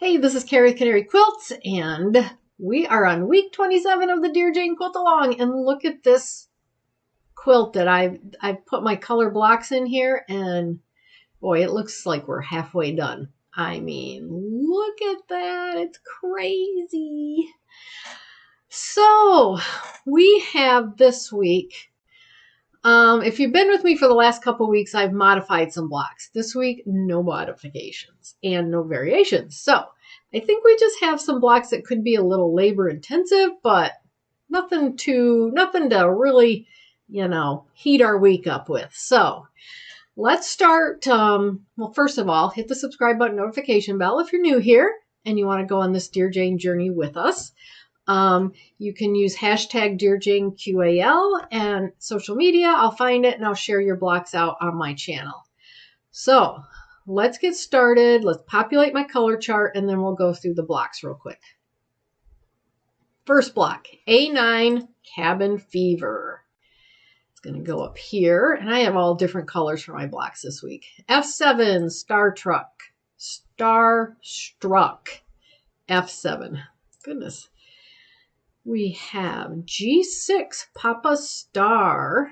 Hey, this is Carrie Canary Quilts, and we are on week 27 of the Dear Jane Quilt Along. And look at this quilt that I've put my color blocks in here, and boy, it looks like we're halfway done. I mean, look at that. It's crazy. So we have this week, if you've been with me for the last couple weeks, I've modified some blocks. This week, no modifications and no variations. So I think we just have some blocks that could be a little labor intensive, but nothing to really, heat our week up with. So let's start. Well, first of all, hit the subscribe button, notification bell if you're new here and you want to go on this Dear Jane journey with us. You can use hashtag Dear Jane QAL and social media. I'll find it and I'll share your blocks out on my channel. So let's get started. Let's populate my color chart and then we'll go through the blocks real quick. First block, A9 Cabin Fever. It's going to go up here, and I have all different colors for my blocks this week. F7 Starstruck. F7. Goodness. We have G6 Papa Star,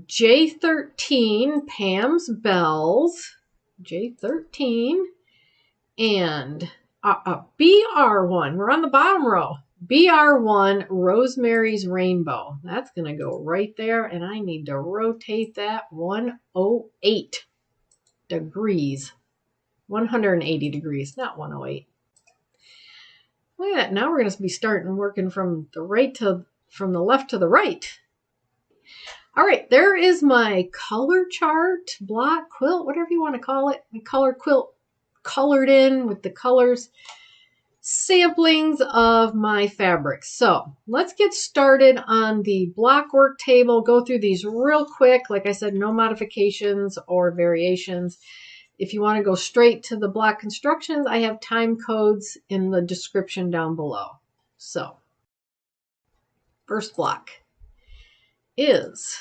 J13 Pam's Bells, J13, and BR1. We're on the bottom row. BR1 Rosemary's Rainbow. That's going to go right there, and I need to rotate that 108 degrees. 180 degrees, not 108. Look at that. Now we're going to be starting working from the left to the right. All right, there is my color chart, block, quilt, whatever you want to call it. My color quilt colored in with the colors, samplings of my fabrics. So let's get started on the block work table. Go through these real quick. Like I said, no modifications or variations. If you want to go straight to the block constructions, I have time codes in the description down below. So, first block is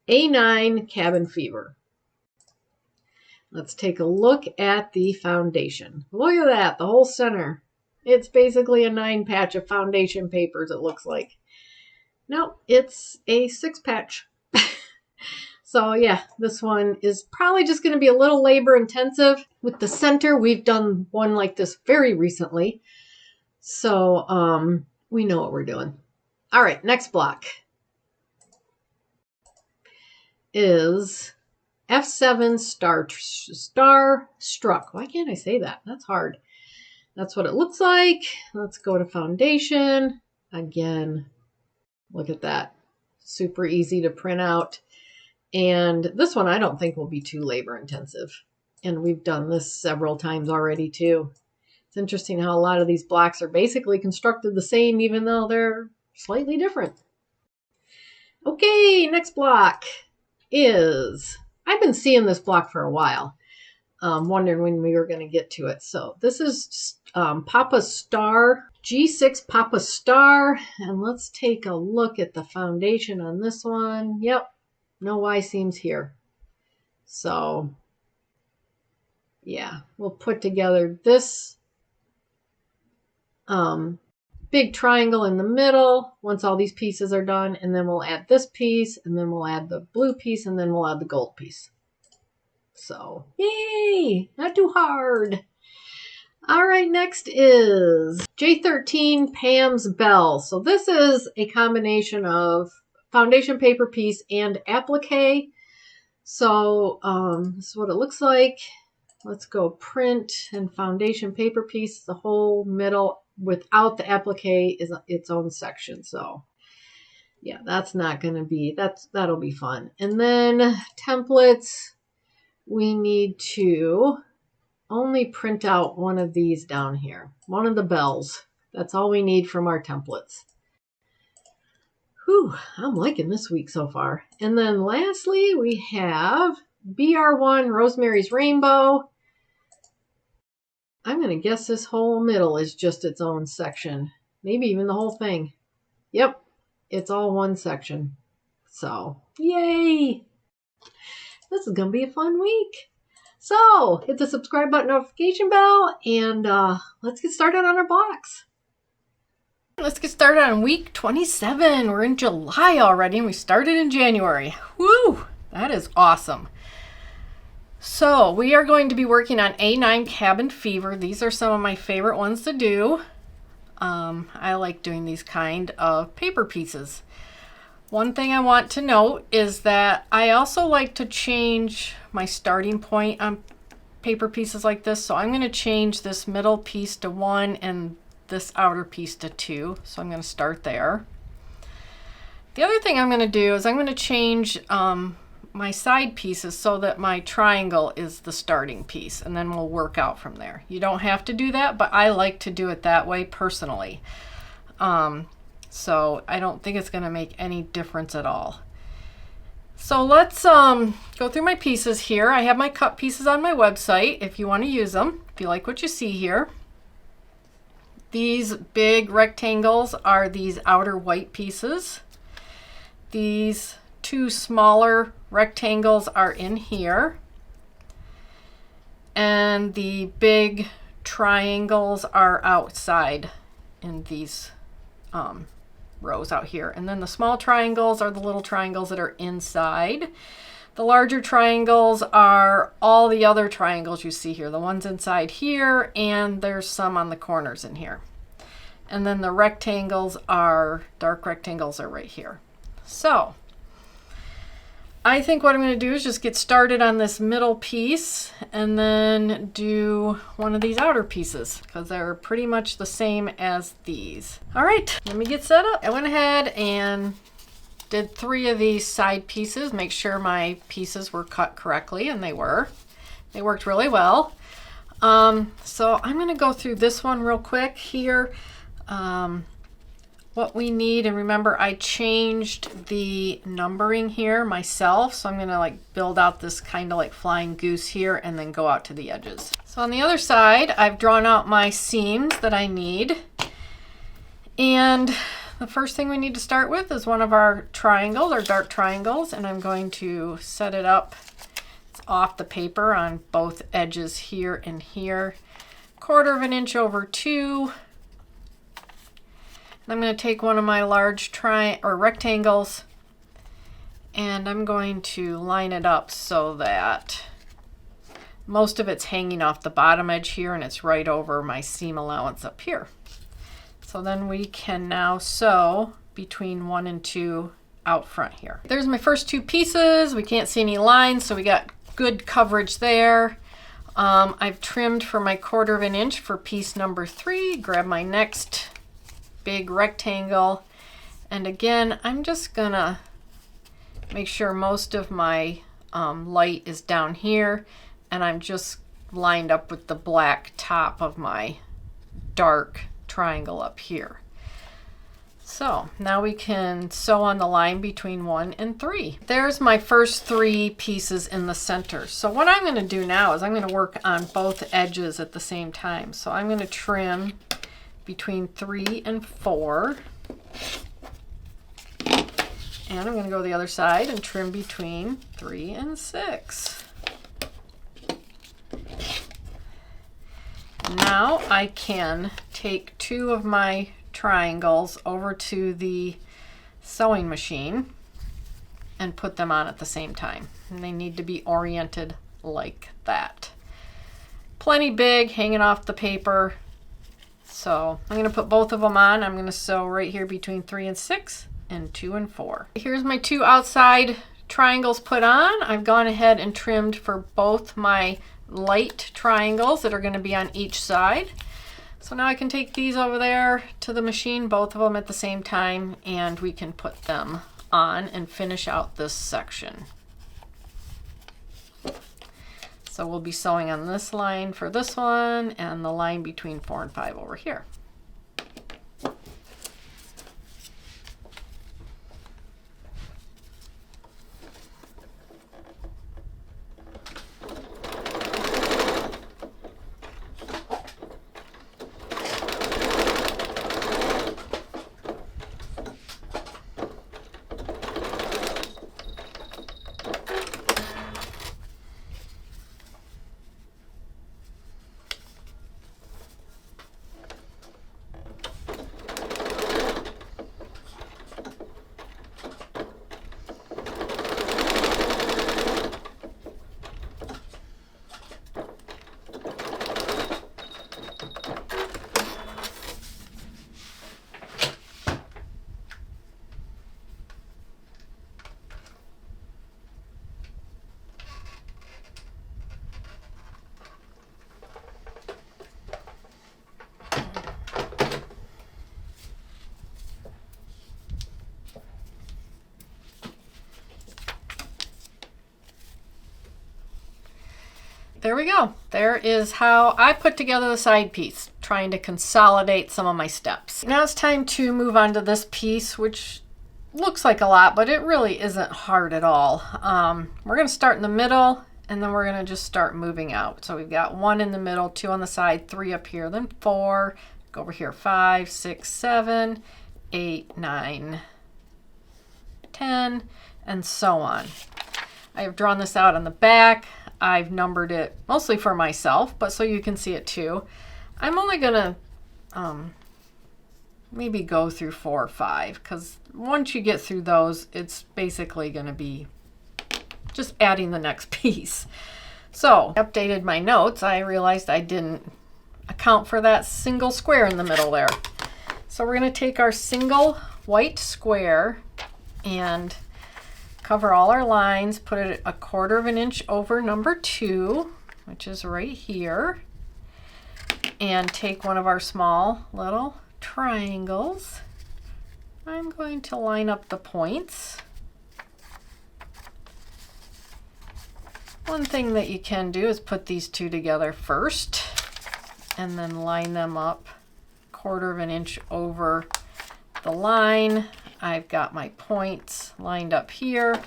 A9 Cabin Fever. Let's take a look at the foundation. Look at that, the whole center. It's basically a 9 patch of foundation papers, it looks like. No, it's a 6 patch. So yeah, this one is probably just going to be a little labor intensive. With the center, we've done one like this very recently. So we know what we're doing. All right, next block is F7 Starstruck. Why can't I say that? That's hard. That's what it looks like. Let's go to foundation. Again, look at that. Super easy to print out. And this one I don't think will be too labor intensive. And we've done this several times already too. It's interesting how a lot of these blocks are basically constructed the same even though they're slightly different. Okay, next block is, I've been seeing this block for a while. Wondering when we were going to get to it. So this is Papa Star, G6 Papa Star. And let's take a look at the foundation on this one. Yep. No Y seams here. So, yeah, we'll put together this big triangle in the middle once all these pieces are done, and then we'll add this piece, and then we'll add the blue piece, and then we'll add the gold piece. So, yay! Not too hard. All right, next is J13 Pam's Bells. So this is a combination of foundation paper piece and applique. So this is what it looks like. Let's go print and foundation paper piece. The whole middle without the applique is its own section. So yeah, that's not going to be, that'll be fun. And then templates, we need to only print out one of these down here. One of the bells. That's all we need from our templates. Whew, I'm liking this week so far. And then lastly, we have BR1 Rosemary's Rainbow. I'm going to guess this whole middle is just its own section. Maybe even the whole thing. Yep, it's all one section. So, yay! This is going to be a fun week. So hit the subscribe button, notification bell, and let's get started on our box. Let's get started on week 27. We're in July already and we started in January. Woo! That is awesome. So we are going to be working on A9 Cabin Fever. These are some of my favorite ones to do. I like doing these kind of paper pieces. One thing I want to note is that I also like to change my starting point on paper pieces like this. So I'm going to change this middle piece to 1 and this outer piece to 2. So I'm going to start there. The other thing I'm going to do is I'm going to change my side pieces so that my triangle is the starting piece, and then we'll work out from there. You don't have to do that, but I like to do it that way personally. So I don't think it's going to make any difference at all. So let's go through my pieces here. I have my cut pieces on my website if you want to use them, if you like what you see here. These big rectangles are these outer white pieces. These two smaller rectangles are in here. And the big triangles are outside in these rows out here. And then the small triangles are the little triangles that are inside. The larger triangles are all the other triangles you see here, the ones inside here, and there's some on the corners in here. And then the rectangles are, dark rectangles are right here. So I think what I'm going to do is just get started on this middle piece and then do one of these outer pieces because they're pretty much the same as these. All right, let me get set up. I went ahead and did 3 of these side pieces, make sure my pieces were cut correctly, and they were. They worked really well. So I'm going to go through this one real quick here. What we need, and remember I changed the numbering here myself, so I'm going to like build out this kind of like flying goose here and then go out to the edges. So on the other side I've drawn out my seams that I need, and the first thing we need to start with is one of our triangles, our dark triangles, and I'm going to set it up. It's off the paper on both edges here and here, 1/4 inch over 2. I'm going to take one of my large rectangles and I'm going to line it up so that most of it's hanging off the bottom edge here and it's right over my seam allowance up here. So then we can now sew between 1 and 2 out front here. There's my first 2 pieces. We can't see any lines, so we got good coverage there. I've trimmed for my 1/4 inch for piece number 3. Grab my next big rectangle, and again I'm just gonna make sure most of my light is down here, and I'm just lined up with the black top of my dark triangle up here. So now we can sew on the line between 1 and 3. There's my first 3 pieces in the center. So what I'm going to do now is I'm going to work on both edges at the same time. So I'm going to trim between 3 and 4, and I'm going to go the other side and trim between 3 and 6. Now I can take 2 of my triangles over to the sewing machine and put them on at the same time, and they need to be oriented like that. Plenty big, hanging off the paper. So I'm going to put both of them on. I'm going to sew right here between 3 and 6 and 2 and 4. Here's my 2 outside triangles put on. I've gone ahead and trimmed for both my light triangles that are going to be on each side. So now I can take these over there to the machine, both of them at the same time, and we can put them on and finish out this section. So we'll be sewing on this line for this one and the line between 4 and 5 over here. there we go. There is how I put together the side piece, trying to consolidate some of my steps. Now it's time to move on to this piece, which looks like a lot, but it really isn't hard at all. We're going to start in the middle, and then we're going to just start moving out. So we've got 1 in the middle, 2 on the side, 3 up here, then 4, go over here, 5, 6, 7, 8, 9, 10, and so on. I have drawn this out on the back. I've numbered it mostly for myself, but so you can see it too. I'm only going to maybe go through 4 or 5, because once you get through those, it's basically going to be just adding the next piece. So I updated my notes. I realized I didn't account for that single square in the middle there. So we're going to take our single white square and cover all our lines, put it 1/4 of an inch over number 2, which is right here, and take one of our small little triangles. I'm going to line up the points. One thing that you can do is put these two together first and then line them up 1/4 of an inch over the line. I've got my points lined up here.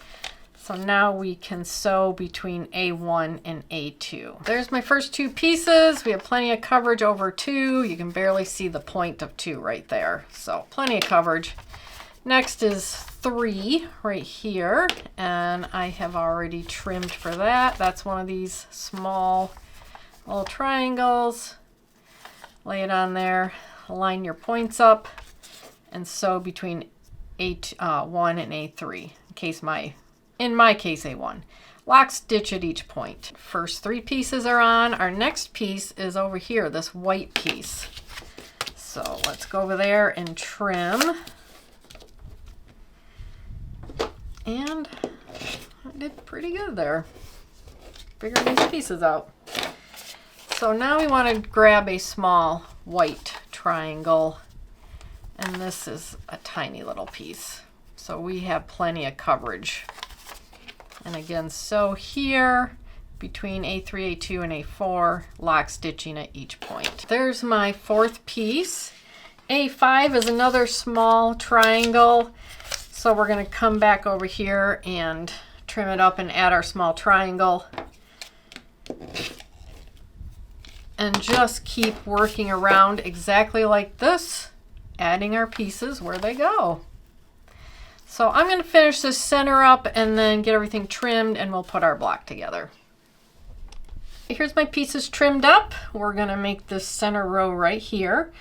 So now we can sew between A1 and A2. There's my first 2 pieces. We have plenty of coverage over 2. You can barely see the point of 2 right there. So plenty of coverage. Next is 3 right here, and I have already trimmed for that. That's one of these small little triangles. Lay it on there, line your points up, and sew between A1 and A3, in my case A1. Lock stitch at each point. First 3 pieces are on. Our next piece is over here, this white piece. So let's go over there and trim. And I did pretty good there. Figuring these pieces out. So now we want to grab a small white triangle, and this is a tiny little piece. So we have plenty of coverage. And again, sew here between A3, A2, and A4, lock stitching at each point. There's my 4th piece. A5 is another small triangle. So we're going to come back over here and trim it up and add our small triangle. And just keep working around exactly like this, adding our pieces where they go. So I'm going to finish this center up and then get everything trimmed, and we'll put our block together. Here's my pieces trimmed up. We're going to make this center row right here.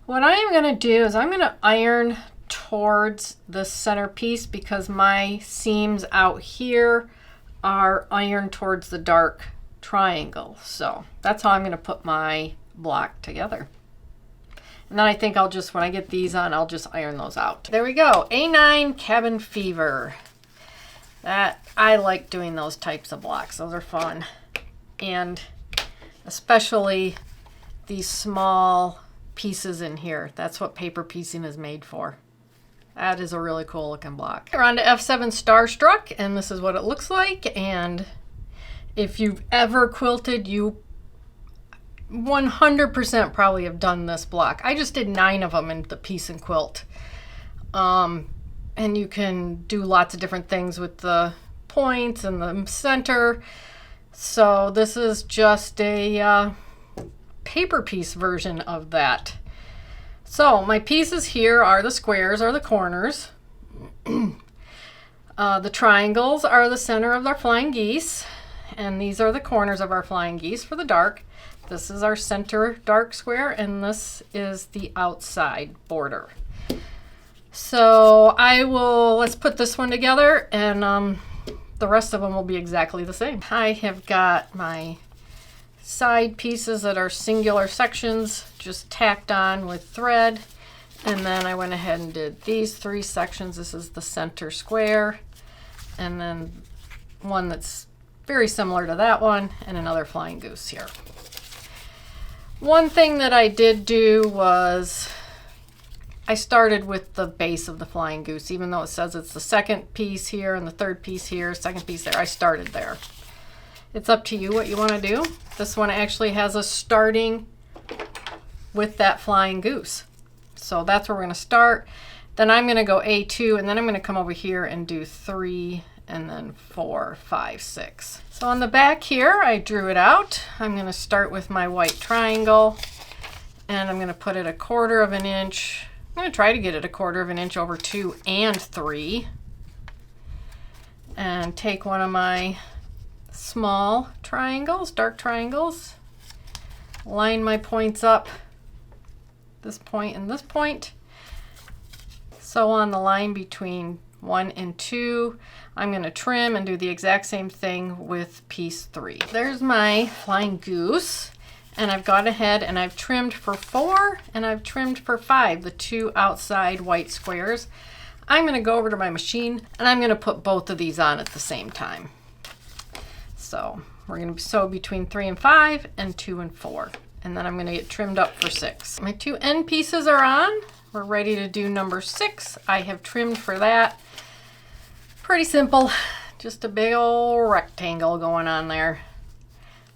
What I am going to do is I'm going to iron towards the center piece because my seams out here are ironed towards the dark triangle. So that's how I'm going to put my block together. And then I think I'll just, when I get these on, I'll just iron those out. There we go. A9 Cabin Fever. I like doing those types of blocks. Those are fun. And especially these small pieces in here. That's what paper piecing is made for. That is a really cool looking block. We're on to F7 Starstruck, and this is what it looks like. And if you've ever quilted, you 100% probably have done this block. I just did 9 of them in the piece and quilt. And you can do lots of different things with the points and the center. So this is just a paper piece version of that. So my pieces here are the squares, or the corners. The triangles are the center of our flying geese, and these are the corners of our flying geese for the dark. This is our center dark square, and this is the outside border. So let's put this one together, and the rest of them will be exactly the same. I have got my side pieces that are singular sections just tacked on with thread, and then I went ahead and did these 3 sections. This is the center square, and then one that's very similar to that one, and another flying goose here. One thing that I did do was I started with the base of the flying goose, even though it says it's the second piece here and the third piece here, second piece there. I started there. It's up to you what you want to do. This one actually has us starting with that flying goose. So that's where we're going to start. Then I'm going to go A2, and then I'm going to come over here and do 3 and then 4, 5, 6. So on the back here, I drew it out. I'm going to start with my white triangle, and I'm going to put it 1/4 of an inch. I'm going to try to get it 1/4 of an inch over 2 and 3. And take one of my small triangles, dark triangles, line my points up, this point and this point. So on the line between 1 and 2, I'm going to trim and do the exact same thing with piece 3. There's my flying goose, and I've gone ahead and I've trimmed for 4 and I've trimmed for 5, the 2 outside white squares. I'm going to go over to my machine and I'm going to put both of these on at the same time. So we're going to sew between 3 and 5 and 2 and 4. And then I'm going to get trimmed up for 6. My 2 end pieces are on. We're ready to do number 6. I have trimmed for that. Pretty simple. Just a big old rectangle going on there.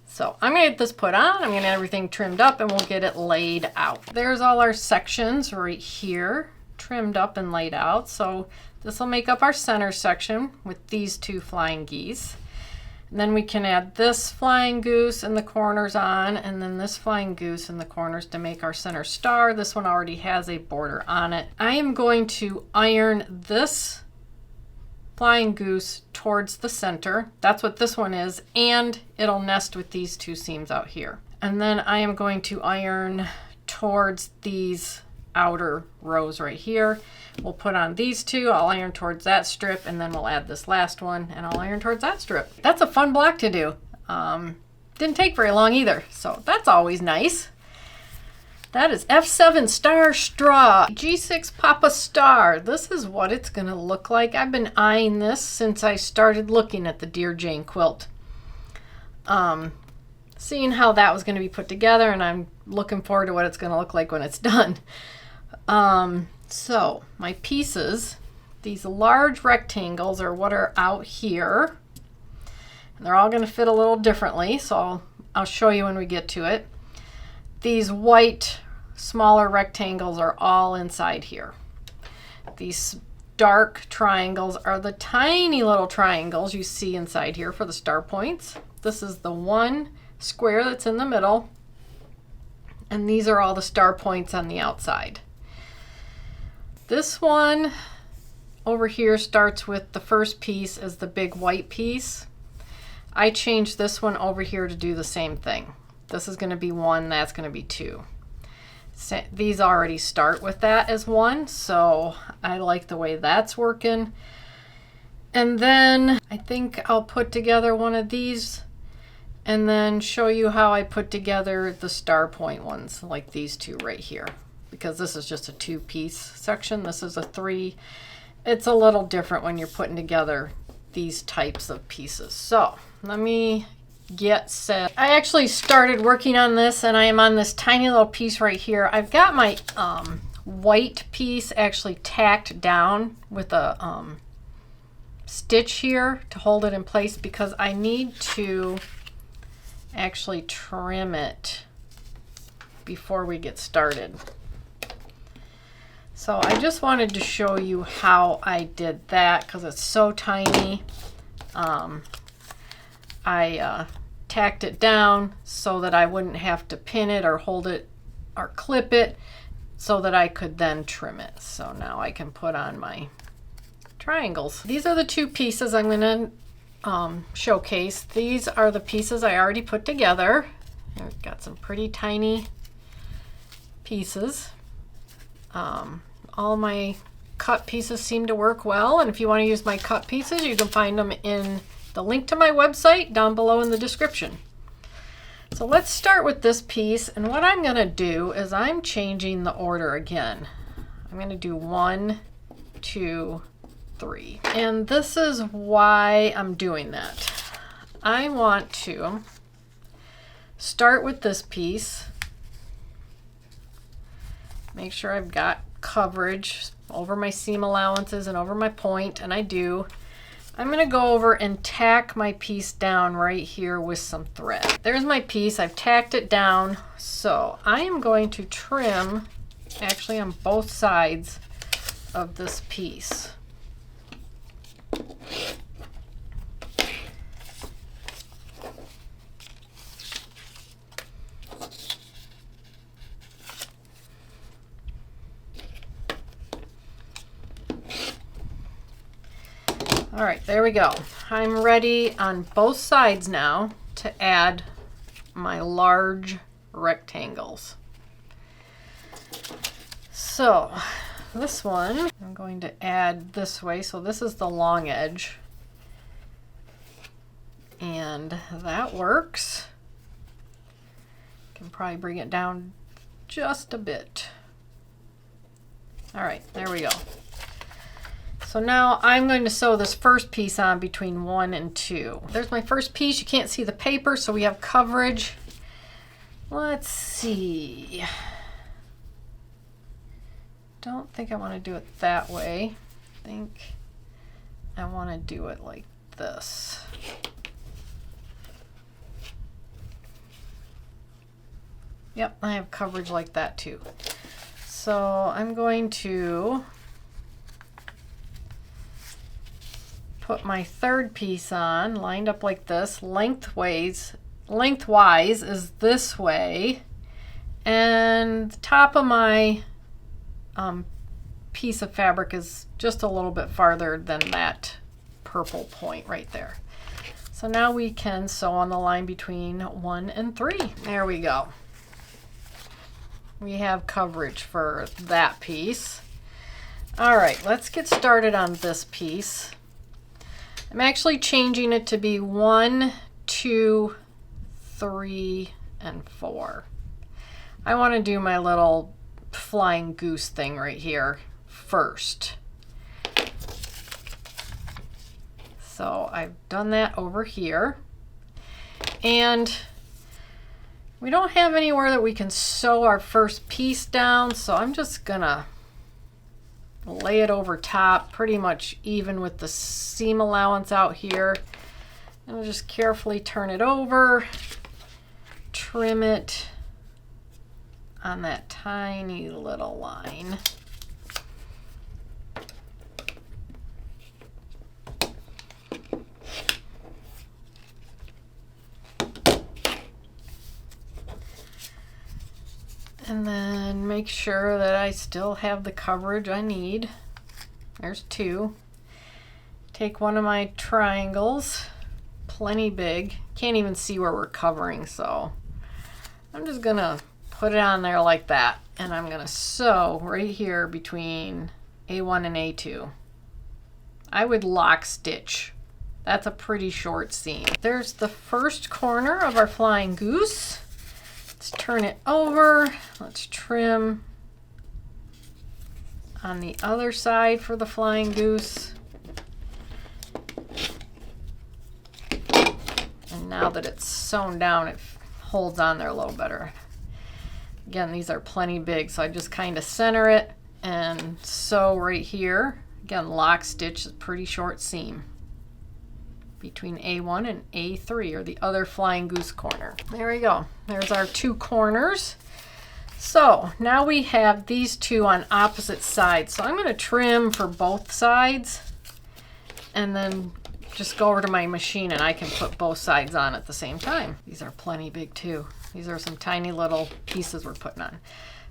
So I'm going to get this put on. I'm going to get everything trimmed up and we'll get it laid out. There's all our sections right here, trimmed up and laid out. So this will make up our center section with these 2 flying geese. And then we can add this flying goose in the corners on, and then this flying goose in the corners to make our center star. This one already has a border on it. I am going to iron this flying goose towards the center. That's what this one is, and it'll nest with these 2 seams out here. And then I am going to iron towards these outer rows right here. We'll put on these 2, I'll iron towards that strip, and then we'll add this last one and I'll iron towards that strip. That's a fun block to do. Didn't take very long either, so that's always nice. That is F7 star straw, G6 Papa Star. This is what it's gonna look like. I've been eyeing this since I started looking at the Dear Jane quilt. Seeing how that was gonna be put together, and I'm looking forward to what it's gonna look like when it's done. So my pieces, these large rectangles are what are out here. And they're all going to fit a little differently, so I'll show you when we get to it. These white smaller rectangles are all inside here. These dark triangles are the tiny little triangles you see inside here for the star points. This is the one square that's in the middle, and these are all the star points on the outside. This one over here starts with the first piece as the big white piece. I changed this one over here to do the same thing. This is going to be 1, that's going to be 2. These already start with that as 1, so I like the way that's working. And then I think I'll put together one of these and then show you how I put together the star point ones, like these 2 right here. Because this is just a 2-piece section. This is a 3. It's a little different when you're putting together these types of pieces. So let me get set. I actually started working on this, and I am on this tiny little piece right here. I've got my white piece actually tacked down with a stitch here to hold it in place because I need to actually trim it before we get started. So I just wanted to show you how I did that because it's so tiny. I tacked it down so that I wouldn't have to pin it or hold it or clip it so that I could then trim it. So now I can put on my triangles. These are the 2 pieces I'm going to showcase. These are the pieces I already put together. I've got some pretty tiny pieces. All my cut pieces seem to work well, and if you want to use my cut pieces, you can find them in the link to my website down below in the description. So let's start with this piece, and what I'm going to do is I'm changing the order again. I'm going to do 1, 2, 3. And this is why I'm doing that. I want to start with this piece, make sure I've got coverage over my seam allowances and over my point, and I do. I'm going to go over and tack my piece down right here with some thread. There's my piece. I've tacked it down. So I am going to trim actually on both sides of this piece. All right, there we go. I'm ready on both sides now to add my large rectangles. So this one I'm going to add this way. So this is the long edge. And that works. Can probably bring it down just a bit. All right, there we go. So now I'm going to sew this first piece on between 1 and 2. There's my first piece. You can't see the paper, so we have coverage. Let's see. Don't think I want to do it that way. I think I want to do it like this. Yep, I have coverage like that too. So I'm going to put my third piece on, lined up like this. Lengthwise is this way, and the top of my piece of fabric is just a little bit farther than that purple point right there. So now we can sew on the line between 1 and 3. There we go. We have coverage for that piece. All right, let's get started on this piece. I'm actually changing it to be 1, 2, 3, and 4. I want to do my little flying goose thing right here first. So I've done that over here. And we don't have anywhere that we can sew our first piece down, so I'm just gonna lay it over top, pretty much even with the seam allowance out here. And I'll just carefully turn it over, trim it on that tiny little line. And then make sure that I still have the coverage I need. There's 2. Take one of my triangles, plenty big. Can't even see where we're covering, so I'm just gonna put it on there like that. And I'm gonna sew right here between A1 and A2. I would lock stitch. That's a pretty short seam. There's the first corner of our flying goose. Let's turn it over. Let's trim on the other side for the flying goose. And now that it's sewn down, it holds on there a little better. Again, these are plenty big, so I just kind of center it and sew right here. Again, lock stitch is a pretty short seam between A1 and A3, or the other flying goose corner. There we go. There's our 2 corners. So now we have these 2 on opposite sides. So I'm going to trim for both sides and then just go over to my machine and I can put both sides on at the same time. These are plenty big too. These are some tiny little pieces we're putting on.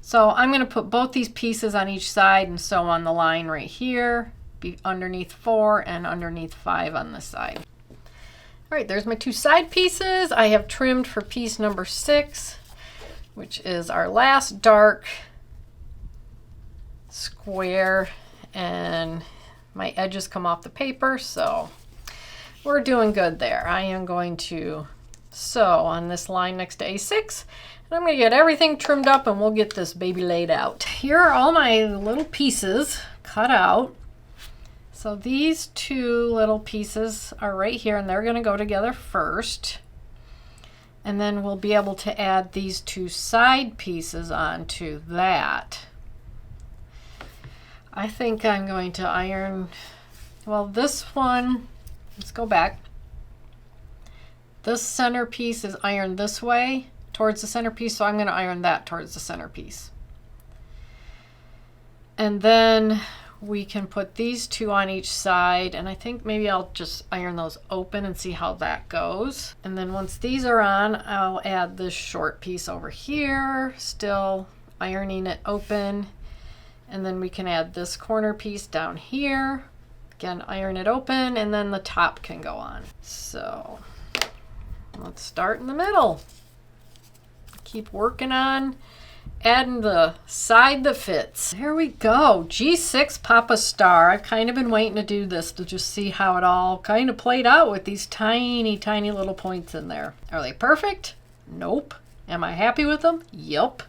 So I'm going to put both these pieces on each side and sew on the line right here, be underneath 4 and underneath 5 on this side. All right, there's my 2 side pieces. I have trimmed for piece number 6, which is our last dark square, and my edges come off the paper, so we're doing good there. I am going to sew on this line next to A6, and I'm going to get everything trimmed up and we'll get this baby laid out. Here are all my little pieces cut out. So these 2 little pieces are right here, and they're going to go together first. And then we'll be able to add these 2 side pieces onto that. I think I'm going to iron, well, this one let's go back. This centerpiece is ironed this way towards the centerpiece, so I'm going to iron that towards the centerpiece. And then we can put these two on each side, and I think maybe I'll just iron those open and see how that goes. And then once these are on, I'll add this short piece over here, still ironing it open. And then we can add this corner piece down here. Again, iron it open, and then the top can go on. So let's start in the middle. Keep working on adding the side that fits. There we go. G6 Papa Star. I've kind of been waiting to do this to just see how it all kind of played out with these tiny, tiny little points in there. Are they perfect? Nope. Am I happy with them? Yup.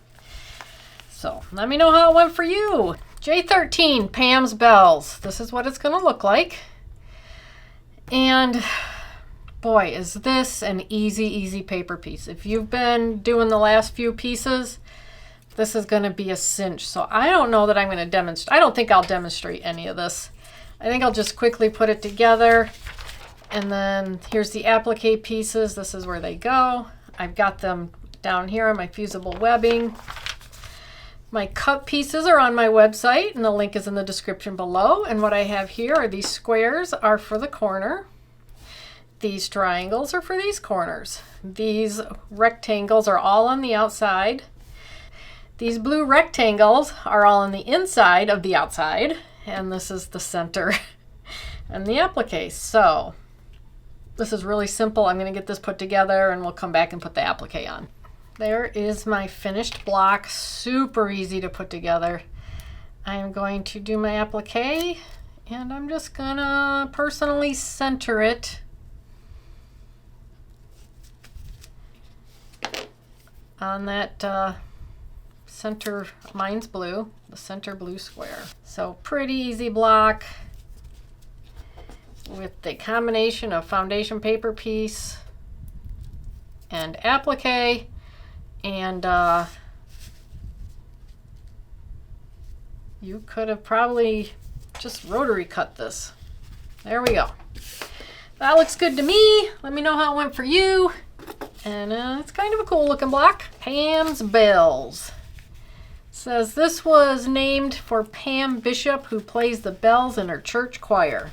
So let me know how it went for you. J13 Pam's Bells. This is what it's going to look like. And boy, is this an easy, easy paper piece. If you've been doing the last few pieces, this is going to be a cinch. So I don't know that I'm going to demonstrate. I don't think I'll demonstrate any of this. I think I'll just quickly put it together. And then here's the applique pieces. This is where they go. I've got them down here on my fusible webbing. My cut pieces are on my website, and the link is in the description below. And what I have here are these squares are for the corner. These triangles are for these corners. These rectangles are all on the outside. These blue rectangles are all on the inside of the outside, and this is the center and the applique. So this is really simple. I'm going to get this put together, and we'll come back and put the applique on. There is my finished block. Super easy to put together. I'm going to do my applique, and I'm just going to personally center it on that center, mine's blue, the center blue square. So pretty easy block with the combination of foundation paper piece and applique. And you could have probably just rotary cut this. There we go. That looks good to me. Let me know how it went for you. And it's kind of a cool looking block. Pam's Bells. Says this was named for Pam Bishop, who plays the bells in her church choir.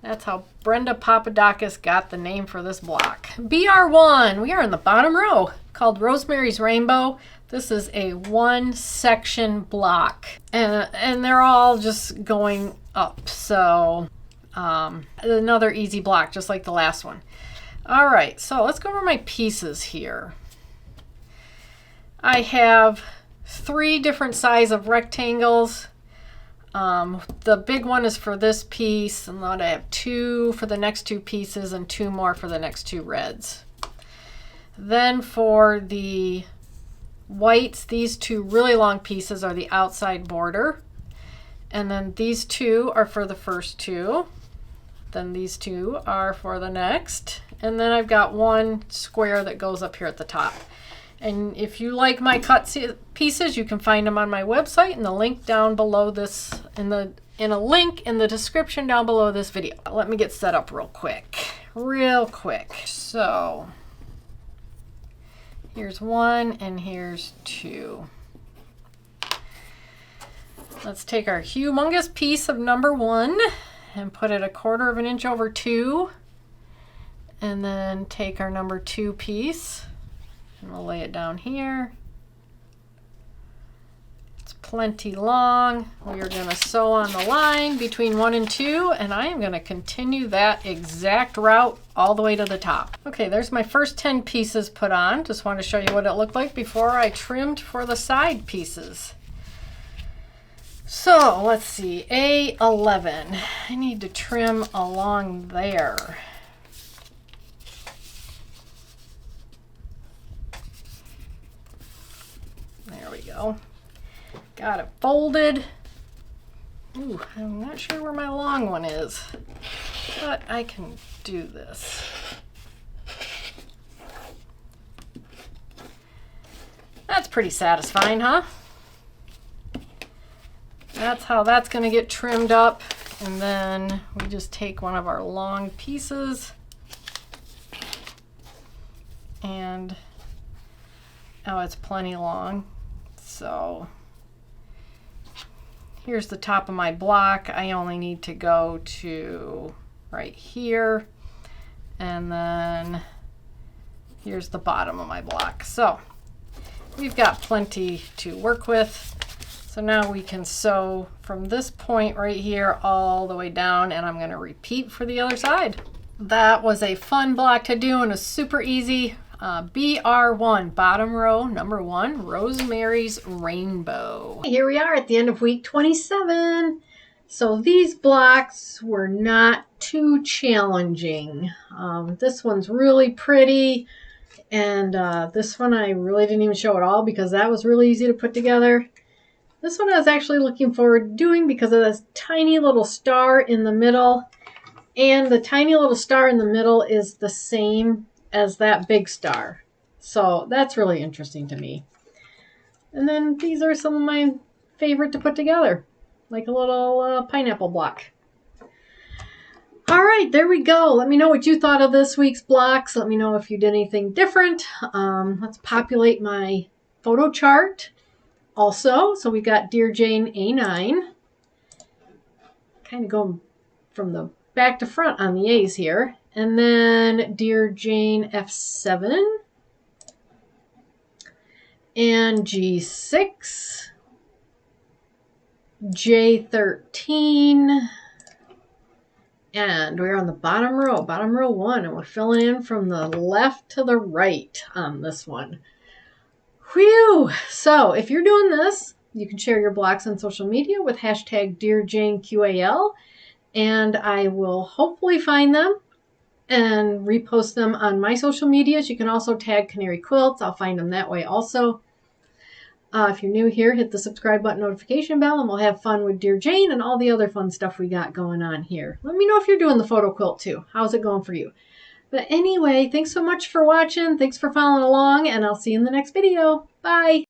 That's how Brenda Papadakis got the name for this block. BR1, we are in the bottom row, called Rosemary's Rainbow. This is a one section block, and they're all just going up. So another easy block, just like the last one. All right, so let's go over my pieces here. I have 3 different size of rectangles. The big one is for this piece, and then I have 2 for the next 2 pieces and 2 more for the next 2 reds. Then for the whites, these 2 really long pieces are the outside border. And then these 2 are for the first 2. Then these 2 are for the next. And then I've got 1 square that goes up here at the top. And if you like my cut pieces, you can find them on my website, and the link down below this, in a link in the description down below this video. Let me get set up real quick. So here's 1 and here's 2. Let's take our humongous piece of number 1 and put it 1/4 of an inch over 2. And then take our number 2 piece. And we'll lay it down here. It's plenty long. We are going to sew on the line between 1 and 2, and I am going to continue that exact route all the way to the top. Okay, there's my first 10 pieces put on. Just want to show you what it looked like before I trimmed for the side pieces. So let's see, A11. I need to trim along there. There we go. Got it folded. Ooh, I'm not sure where my long one is, but I can do this. That's pretty satisfying, huh? That's how that's going to get trimmed up. And then we just take one of our long pieces and, oh, it's plenty long. So here's the top of my block. I only need to go to right here. And then here's the bottom of my block. So we've got plenty to work with. So now we can sew from this point right here all the way down, and I'm going to repeat for the other side. That was a fun block to do and a super easy. BR1, bottom row, number 1, Rosemary's Rainbow. Here we are at the end of week 27. So these blocks were not too challenging. This one's really pretty, and this one I really didn't even show at all because that was really easy to put together. This one I was actually looking forward to doing because of this tiny little star in the middle. And the tiny little star in the middle is the same as that big star. So that's really interesting to me. And then these are some of my favorite to put together, like a little pineapple block. All right, there we go. Let me know what you thought of this week's blocks. Let me know if you did anything different. Let's populate my photo chart. Also, so we got Dear Jane A9, kind of going from the back to front on the A's here, and then Dear Jane F7, and G6, J13, and we're on the bottom row 1, and we're filling in from the left to the right on this one. Whew! So if you're doing this, you can share your blocks on social media with hashtag Dear Jane QAL, and I will hopefully find them and repost them on my social medias. You can also tag Canary Quilts. I'll find them that way also. If you're new here, hit the subscribe button, notification bell, and we'll have fun with Dear Jane and all the other fun stuff we got going on here. Let me know if you're doing the photo quilt too. How's it going for you? But anyway, thanks so much for watching. Thanks for following along, and I'll see you in the next video. Bye.